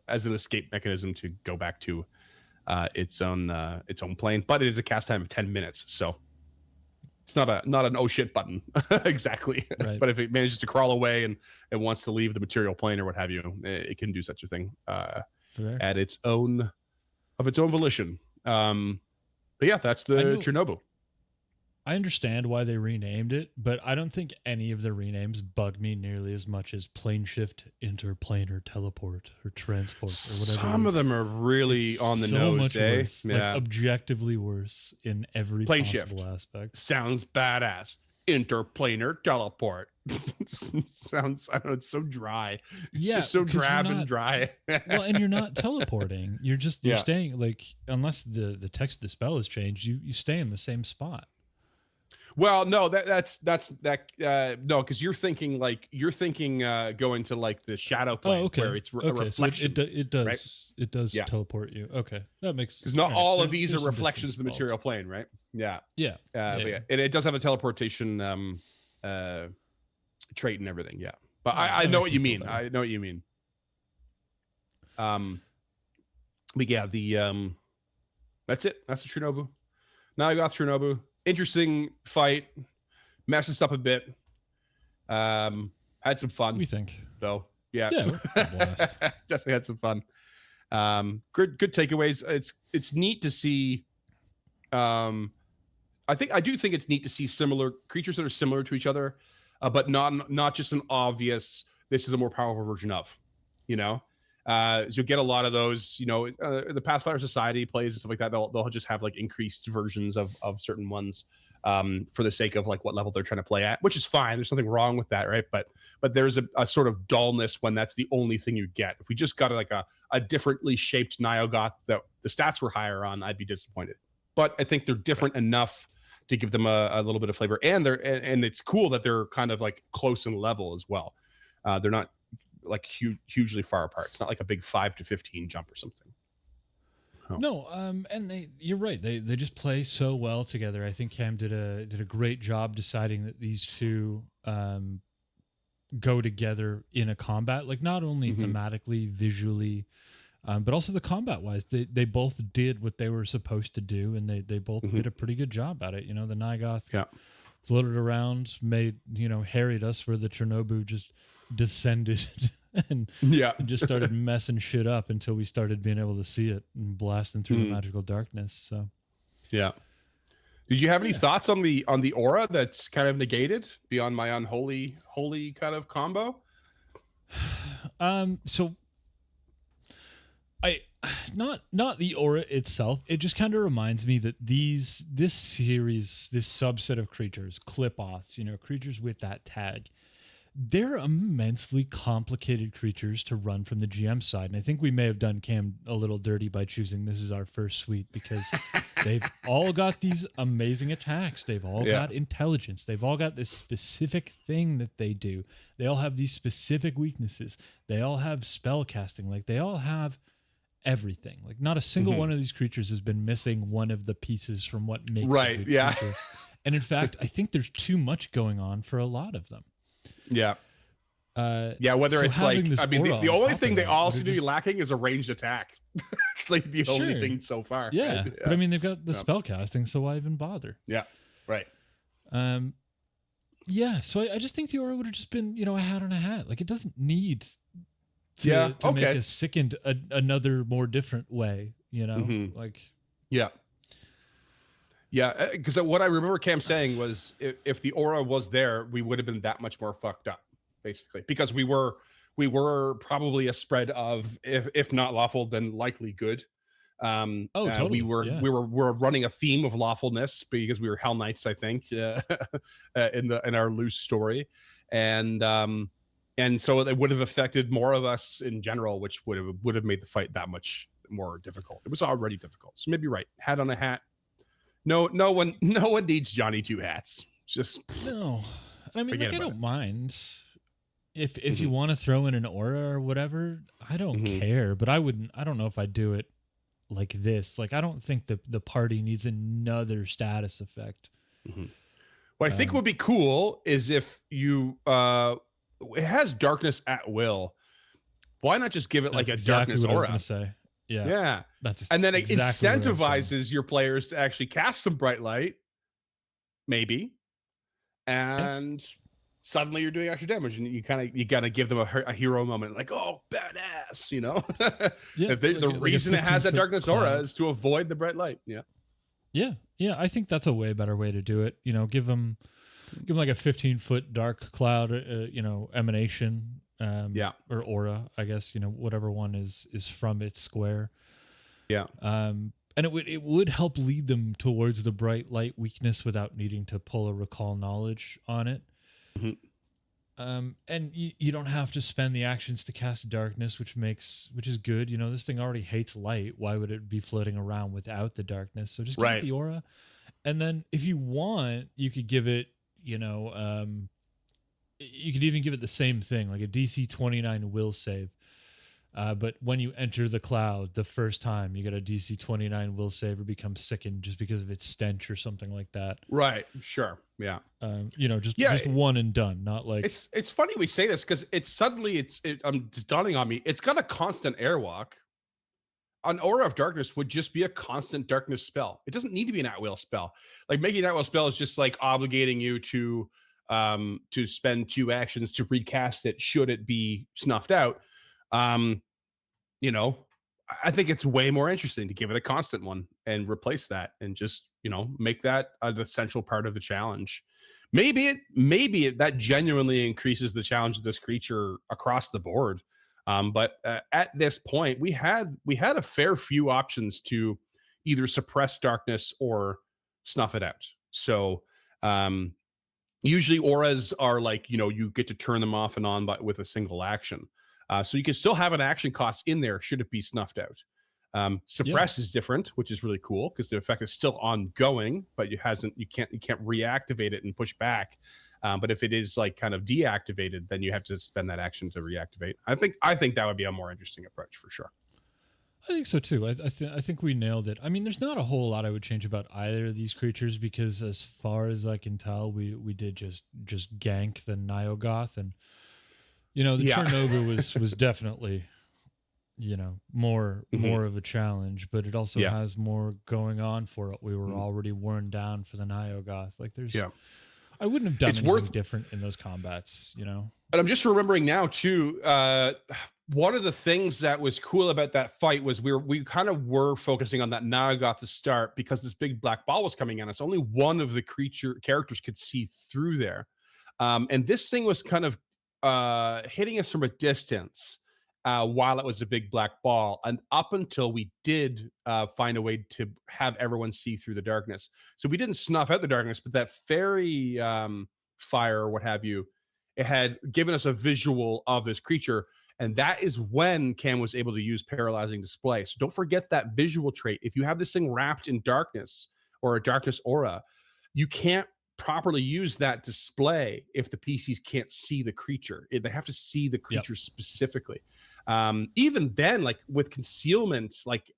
Speaker 2: as an escape mechanism to go back to its own plane. But it is a cast time of 10 minutes, so it's not an oh shit button exactly.
Speaker 1: Right.
Speaker 2: But if it manages to crawl away and it wants to leave the material plane or what have you, it can do such a thing at its own volition. But yeah, that's the Chernobue.
Speaker 1: I understand why they renamed it, but I don't think any of the renames bug me nearly as much as plane shift, interplanar teleport, or transport, or whatever.
Speaker 2: Some of them are really on the nose,
Speaker 1: much
Speaker 2: eh?
Speaker 1: Worse, like objectively worse in every
Speaker 2: plane
Speaker 1: possible
Speaker 2: shift
Speaker 1: aspect.
Speaker 2: Sounds badass. Interplanar teleport. Sounds, I don't know, it's so dry. It's just so drab and dry.
Speaker 1: Well, and you're not teleporting. You're just you're staying, like, unless the text of the spell has changed, you stay in the same spot.
Speaker 2: Well, no, that's no, because you're thinking going to like the shadow plane where it's a reflection.
Speaker 1: So it does teleport you. Okay, that makes,
Speaker 2: because not all of these are reflections of the material plane, right? Yeah. And it does have a teleportation trait and everything. Yeah, but I know what you mean. I know what you mean. But yeah, that's it. That's the Chernobue. Now I got Chernobue. Interesting fight, messed us up a bit. Had some fun.
Speaker 1: We think
Speaker 2: though. Yeah,
Speaker 1: definitely
Speaker 2: had some fun. Good takeaways. It's neat to see. I do think it's neat to see similar creatures that are similar to each other, but not just an obvious. This is a more powerful version of, So you'll get a lot of those, the Pathfinder Society plays and stuff like that. They'll just have like increased versions of certain ones for the sake of like what level they're trying to play at, which is fine. There's nothing wrong with that, right? But there's a sort of dullness when that's the only thing you get. If we just got like a differently shaped Nyogoth that the stats were higher on, I'd be disappointed. But I think they're different enough to give them a little bit of flavor, and it's cool that they're kind of like close in level as well. They're not like hugely far apart. It's not like a big 5 to 15 jump or something.
Speaker 1: Oh. No, and you're right. They just play so well together. I think Cam did a great job deciding that these two go together in a combat, like not only thematically, visually, but also the combat wise. They both did what they were supposed to do, and they both did a pretty good job at it. The Nyogoth floated around, harried us where the Chernobue just descended and just started messing shit up until we started being able to see it and blasting through the magical darkness. So
Speaker 2: did you have any thoughts on the aura that's kind of negated beyond my unholy kind of combo?
Speaker 1: So I not the aura itself. It just kind of reminds me that this series, this subset of creatures, Qlippoths, creatures with that tag, they're immensely complicated creatures to run from the GM side. And I think we may have done Cam a little dirty by choosing this as our first suite, because they've all got these amazing attacks. They've all got intelligence. They've all got this specific thing that they do. They all have these specific weaknesses. They all have spell casting. Like, they all have everything. Like, not a single one of these creatures has been missing one of the pieces from what makes a good creature. And in fact, I think there's too much going on for a lot of them.
Speaker 2: Whether it's like, I mean, the only thing they all seem to be lacking is a ranged attack. It's like the only thing so far.
Speaker 1: Right? But I mean, they've got the spell casting, so why even bother? So I just think the aura would have just been, a hat on a hat. Like, it doesn't need to make us sickened another more different way, like
Speaker 2: because what I remember Cam saying was if the aura was there, we would have been that much more fucked up, basically, because we were probably a spread of, if not lawful, then likely good.
Speaker 1: Totally.
Speaker 2: We were running a theme of lawfulness because we were Hell Knights, I think, in our loose story, and so it would have affected more of us in general, which would have made the fight that much more difficult. It was already difficult, so maybe right. Hat on a hat. No one needs Johnny Two Hats. Just
Speaker 1: no. I mean, like, I don't mind if you want to throw in an aura or whatever. I don't care, but I don't know if I'd do it like this. Like, I don't think the party needs another status effect.
Speaker 2: What I think would be cool is if you it has darkness at will. Why not just give it like a darkness aura?
Speaker 1: I was gonna say. Yeah.
Speaker 2: And then it incentivizes your players to actually cast some bright light, maybe, and suddenly you're doing extra damage, and you gotta give them a hero moment, like, oh, badass, the reason it has that darkness aura is to avoid the bright light.
Speaker 1: I think that's a way better way to do it. Give them like a 15-foot dark cloud, emanation. Or aura, I guess, whatever one is from its square. And it would help lead them towards the bright light weakness without needing to pull a recall knowledge on it. And you don't have to spend the actions to cast darkness, which is good. This thing already hates light. Why would it be floating around without the darkness? So just give it the aura, and then if you want, you could give it, you could even give it the same thing, like a DC 29 will save. But when you enter the cloud the first time, you get a DC 29 will save or become sickened just because of its stench or something like that.
Speaker 2: Right. Sure. Yeah.
Speaker 1: Just one and done. Not like
Speaker 2: it's funny we say this because it's just dawning on me. It's got a constant airwalk. An aura of darkness would just be a constant darkness spell. It doesn't need to be an at-will spell. Like, making an at-will spell is just like obligating you to spend 2 actions to recast it should it be snuffed out. I think it's way more interesting to give it a constant one and replace that and just, make that an essential part of the challenge. Maybe that genuinely increases the challenge of this creature across the board. But at this point, we had a fair few options to either suppress darkness or snuff it out. So usually auras are like, you get to turn them off and on with a single action. So you can still have an action cost in there should it be snuffed out. Suppress is different, which is really cool because the effect is still ongoing, but you can't reactivate it and push back. But if it is like kind of deactivated, then you have to spend that action to reactivate. I think that would be a more interesting approach for sure.
Speaker 1: I think so too. I think we nailed it. I mean, there's not a whole lot I would change about either of these creatures because, as far as I can tell, we did just gank the Nyogoth, and the Chernobue was definitely more of a challenge, but it also has more going on for it. We were already worn down for the Nyogoth. Like there's I wouldn't have done anything different in those combats, And
Speaker 2: I'm just remembering now too. One of the things that was cool about that fight was we kind of were focusing on that Nyogoth to start because this big black ball was coming in. It's only one of the characters could see through there, and this thing was kind of hitting us from a distance while it was a big black ball, and up until we did find a way to have everyone see through the darkness. So we didn't snuff out the darkness, but that fairy fire or what have you, it had given us a visual of this creature. And that is when Cam was able to use paralyzing display. So don't forget that visual trait. If you have this thing wrapped in darkness or a darkness aura, you can't properly use that display if the PCs can't see the creature. They have to see the creature specifically. Even then, like with concealment, like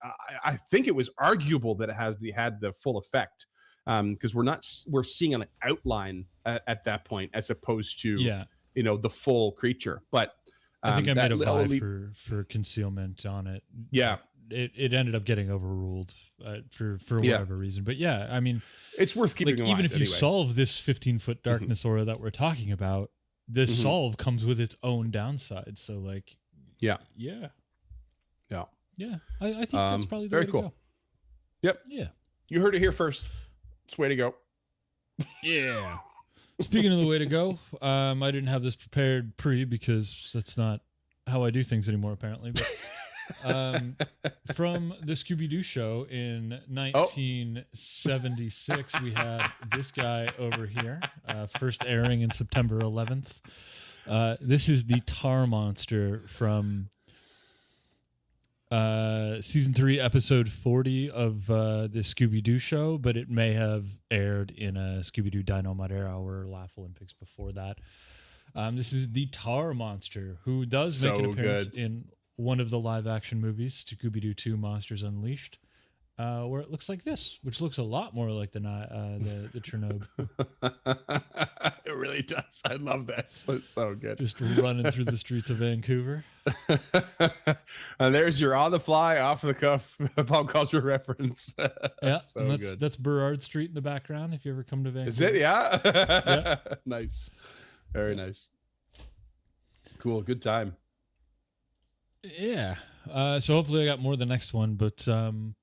Speaker 2: I think it was arguable that it had the full effect because we're seeing an outline at that point as opposed to the full creature. But
Speaker 1: I think I made a vibe for concealment on it.
Speaker 2: Yeah.
Speaker 1: It ended up getting overruled for whatever reason. But yeah, I mean,
Speaker 2: it's worth keeping in mind.
Speaker 1: Even if you solve this 15-foot darkness aura that we're talking about, this solve comes with its own downside. So like,
Speaker 2: yeah.
Speaker 1: I think that's probably the way to go.
Speaker 2: Yep.
Speaker 1: Yeah.
Speaker 2: You heard it here first. It's the way to go.
Speaker 1: Yeah. Speaking of the way to go, I didn't have this prepared because that's not how I do things anymore, apparently. But from the Scooby-Doo show in 1976, we had this guy over here, first airing in September 11th. This is the tar monster from season 3, episode 40 of the Scooby-Doo show, but it may have aired in a Scooby-Doo Dynamite Era or Laugh Olympics before that. This is the tar monster, who does make an appearance in one of the live-action movies, Scooby-Doo 2 Monsters Unleashed, where it looks like this, which looks a lot more like the Chernobue.
Speaker 2: It really does. I love this. It's so good.
Speaker 1: Just running through the streets of Vancouver.
Speaker 2: And there's your on-the-fly, off-the-cuff pop culture reference.
Speaker 1: Yeah, so and that's Burrard Street in the background, if you ever come to Vancouver.
Speaker 2: Is it? Yeah? Nice. Very nice. Cool. Good time.
Speaker 1: Yeah. So hopefully I got more the next one, but
Speaker 2: don't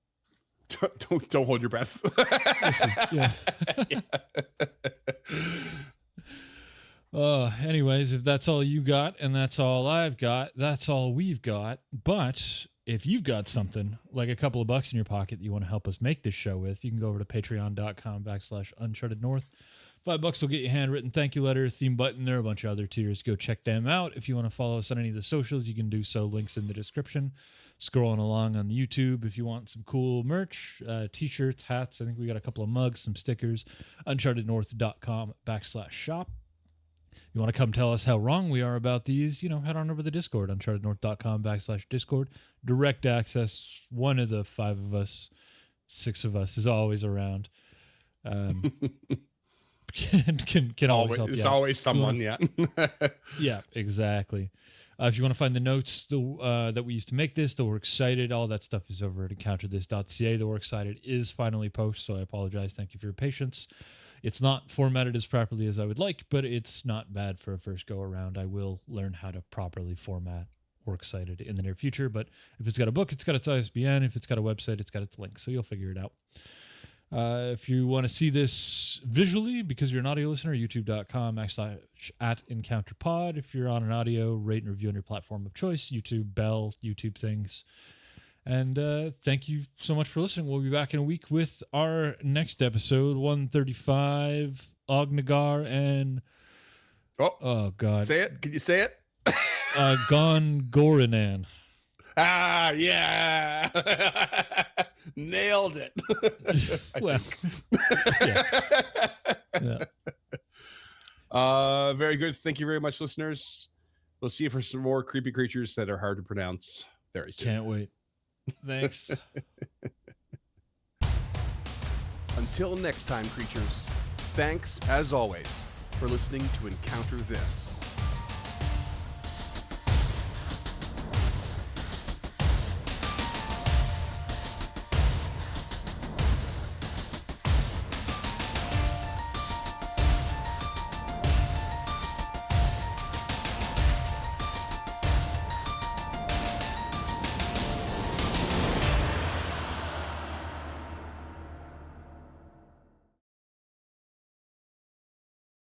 Speaker 2: hold your breath.
Speaker 1: Anyways, if that's all you got and that's all I've got, that's all we've got. But if you've got something like a couple of bucks in your pocket that you want to help us make this show with, you can go over to patreon.com/unchartednorth. $5 will get you a handwritten thank you letter, theme button. There are a bunch of other tiers. Go check them out. If you want to follow us on any of the socials, you can do so. Links in the description. Scrolling along on the YouTube if you want some cool merch, t-shirts, hats. I think we got a couple of mugs, some stickers. unchartednorth.com/shop. You want to come tell us how wrong we are about these, head on over to the Discord, unchartednorth.com/discord. Direct access. One of the 5 of us, 6 of us is always around. Can always help you.
Speaker 2: It's always someone, yeah.
Speaker 1: Yeah, exactly. If you want to find the notes that we used to make this, the Works Cited, all that stuff is over at encounterthis.ca. The Works Cited is finally posted, so I apologize. Thank you for your patience. It's not formatted as properly as I would like, but it's not bad for a first go around. I will learn how to properly format Works Cited in the near future, but if it's got a book, it's got its ISBN. If it's got a website, it's got its link, so you'll figure it out. If you want to see this visually, because you're an audio listener, youtube.com/@encounterpod. If you're on an audio, rate and review on your platform of choice, YouTube, Bell, YouTube things. And thank you so much for listening. We'll be back in a week with our next episode, 135, Ognagar and... Oh, God.
Speaker 2: Say it. Can you say it?
Speaker 1: Gongorinan.
Speaker 2: Ah, yeah. Nailed it.
Speaker 1: Well,
Speaker 2: yeah. Very good. Thank you very much, listeners. We'll see you for some more creepy creatures that are hard to pronounce very soon.
Speaker 1: Can't wait. Thanks.
Speaker 2: Until next time, creatures, thanks, as always, for listening to Encounter This.